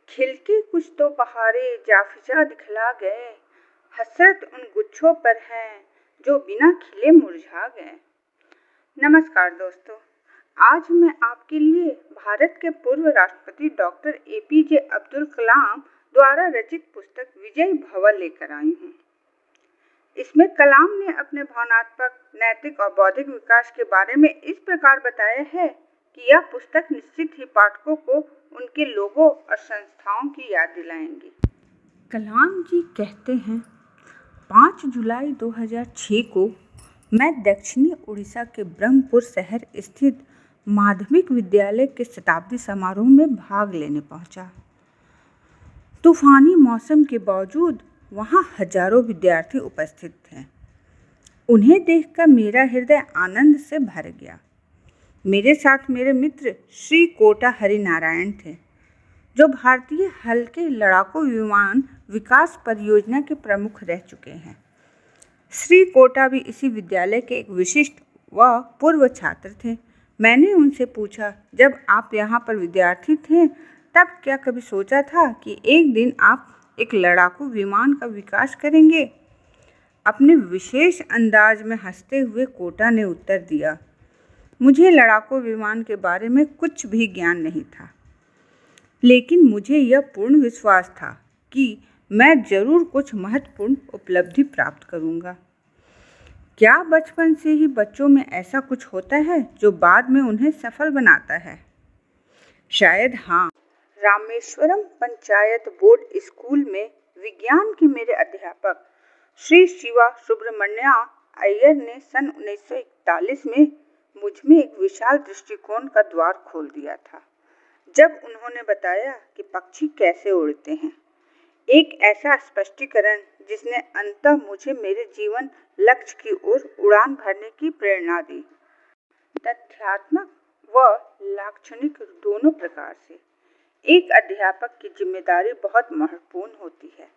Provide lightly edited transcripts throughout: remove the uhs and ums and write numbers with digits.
खिलके कुछ तो बहारे जाफिजा दिखला गए, हसरत उन गुच्छों पर है जो बिना खिले मुरझा गए। नमस्कार दोस्तों, आज मैं आपके लिए भारत के पूर्व राष्ट्रपति डॉक्टर APJ अब्दुल कलाम द्वारा रचित पुस्तक विजय भवन लेकर आई हूँ। इसमें कलाम ने अपने भावनात्मक, नैतिक और बौद्धिक विकास के बारे में इस प्रकार बताया है कि यह पुस्तक निश्चित ही पाठकों को उनके लोगों और संस्थाओं की याद दिलाएंगी। कलाम जी कहते हैं, 5 जुलाई 2006 को मैं दक्षिणी उड़ीसा के ब्रह्मपुर शहर स्थित माध्यमिक विद्यालय के शताब्दी समारोह में भाग लेने पहुंचा। तूफानी मौसम के बावजूद वहां हजारों विद्यार्थी उपस्थित थे। उन्हें देखकर मेरा हृदय आनंद से भर गया। मेरे साथ मेरे मित्र श्री कोटा हरिनारायण थे, जो भारतीय हल्के लड़ाकू विमान विकास परियोजना के प्रमुख रह चुके हैं। श्री कोटा भी इसी विद्यालय के एक विशिष्ट व पूर्व छात्र थे। मैंने उनसे पूछा, जब आप यहाँ पर विद्यार्थी थे तब क्या कभी सोचा था कि एक दिन आप एक लड़ाकू विमान का विकास करेंगे? अपने विशेष अंदाज में हंसते हुए कोटा ने उत्तर दिया, मुझे लड़ाकू विमान के बारे में कुछ भी ज्ञान नहीं था, लेकिन मुझे यह पूर्ण विश्वास था कि मैं जरूर कुछ महत्वपूर्ण उपलब्धि प्राप्त करूंगा। क्या बचपन से ही बच्चों में ऐसा कुछ होता है जो बाद में उन्हें सफल बनाता है? शायद हाँ। रामेश्वरम पंचायत बोर्ड स्कूल में विज्ञान के मेरे अध्यापक श्री शिवा सुब्रमण्या अय्यर ने सन 1941 में मुझ में एक विशाल दृष्टिकोण का द्वार खोल दिया था, जब उन्होंने बताया कि पक्षी कैसे उड़ते हैं। एक ऐसा स्पष्टीकरण जिसने अंततः मुझे मेरे जीवन लक्ष्य की ओर उड़ान भरने की प्रेरणा दी। तथ्यात्मक व लाक्षणिक दोनों प्रकार से एक अध्यापक की जिम्मेदारी बहुत महत्वपूर्ण होती है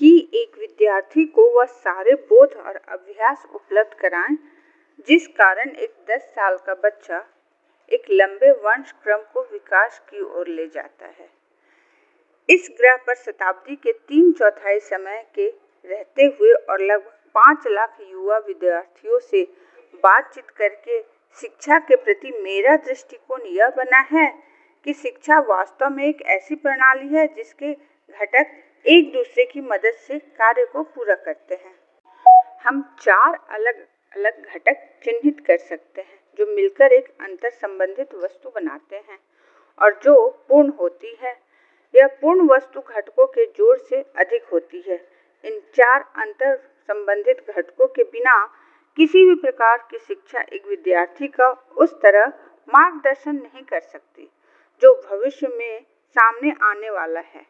कि एक विद्यार्थी को वह सारे बोध और अभ्यास उपलब्ध कराएं जिस कारण एक 10 साल का बच्चा एक लंबे वंश क्रम को विकास की ओर ले जाता है। इस ग्रह पर शताब्दी के 3/4 समय के रहते हुए और लगभग 5 लाख युवा विद्यार्थियों से बातचीत करके शिक्षा के प्रति मेरा दृष्टिकोण यह बना है कि शिक्षा वास्तव में एक ऐसी प्रणाली है जिसके घटक एक दूसरे की मदद से कार्य को पूरा करते हैं। हम 4 अलग अलग घटक चिन्हित कर सकते हैं जो मिलकर एक अंतर संबंधित वस्तु बनाते हैं और जो पूर्ण होती है। यह पूर्ण वस्तु घटकों के जोड़ से अधिक होती है। इन 4 अंतर संबंधित घटकों के बिना किसी भी प्रकार की शिक्षा एक विद्यार्थी का उस तरह मार्गदर्शन नहीं कर सकती जो भविष्य में सामने आने वाला है।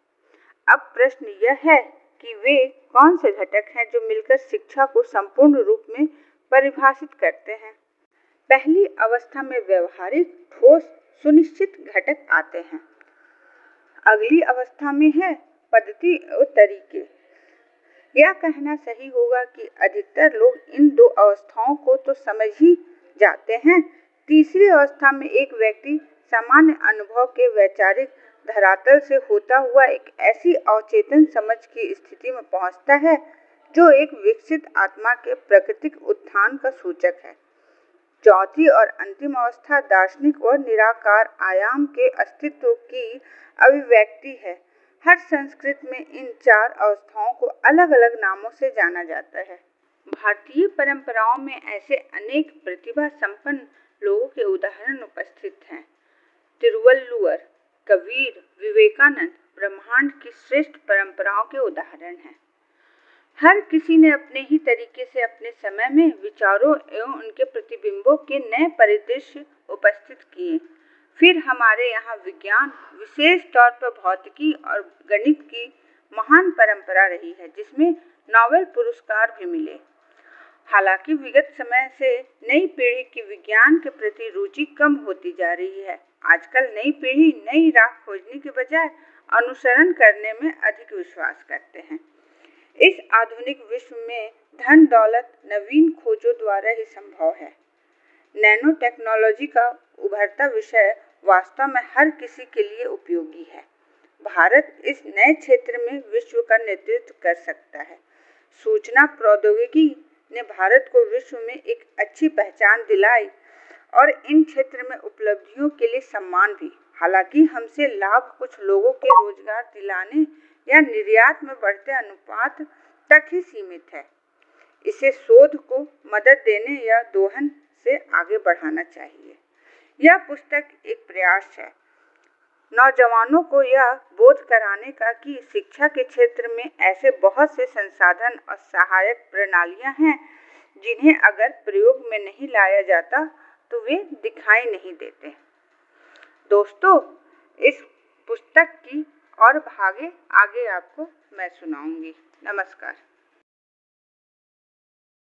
अब प्रश्न यह है कि वे कौन से घटक हैं जो मिलकर शिक्षा को संपूर्ण रूप में परिभाषित करते हैं। पहली अवस्था में व्यवहारिक, ठोस, सुनिश्चित घटक आते हैं। अगली अवस्था में है पद्धति और तरीके। यह कहना सही होगा कि अधिकतर लोग इन 2 अवस्थाओं को तो समझ ही जाते हैं। तीसरी अवस्था में एक व्यक्ति सामान्य अनुभव के वैचारिक धरातल से होता हुआ एक ऐसी अवचेतन समझ की स्थिति में पहुंचता है जो एक विकसित आत्मा के प्राकृतिक उत्थान का सूचक है। चौथी और अंतिम अवस्था दार्शनिक और निराकार आयाम के अस्तित्व की अभिव्यक्ति है। हर संस्कृति में इन 4 अवस्थाओं को अलग अलग नामों से जाना जाता है। भारतीय परंपराओं में ऐसे अनेक प्रतिभा संपन्न लोगों के उदाहरण उपस्थित हैं। तिरुवल्लुवर, कबीर, विवेकानंद ब्रह्मांड की श्रेष्ठ परंपराओं के उदाहरण हैं। हर किसी ने अपने ही तरीके से अपने समय में विचारों एवं उनके प्रतिबिंबों के नए परिदृश्य उपस्थित किए। फिर हमारे यहाँ विज्ञान, विशेष तौर पर भौतिकी और गणित की महान परंपरा रही है, जिसमें नोबेल पुरस्कार भी मिले। हालांकि विगत समय से नई पीढ़ी की विज्ञान के प्रति रुचि कम होती जा रही है। आजकल नई पीढ़ी नई राह खोजने के बजाय अनुसरण करने में अधिक विश्वास करते हैं। इस आधुनिक विश्व में धन दौलत नवीन खोजों द्वारा ही संभव है। नैनो टेक्नोलॉजी का उभरता विषय वास्तव में हर किसी के लिए उपयोगी है। भारत इस नए क्षेत्र में विश्व का नेतृत्व कर सकता है। सूचना प्रौद्योगिकी ने भारत को विश्व में एक अच्छी पहचान दिलाई और इन क्षेत्र में उपलब्धियों के लिए सम्मान भी। हालांकि हमसे लाभ कुछ लोगों के रोजगार दिलाने या निर्यात में बढ़ते अनुपात तक ही सीमित है। इसे शोध को मदद देने या दोहन से आगे बढ़ाना चाहिए। यह पुस्तक एक प्रयास है नौजवानों को यह बोध कराने का कि शिक्षा के क्षेत्र में ऐसे बहुत से संसाधन और सहायक प्रणालियां हैं जिन्हें अगर प्रयोग में नहीं लाया जाता तो वे दिखाई नहीं देते। दोस्तों, इस पुस्तक की और भागे आगे आपको मैं सुनाऊंगी। नमस्कार।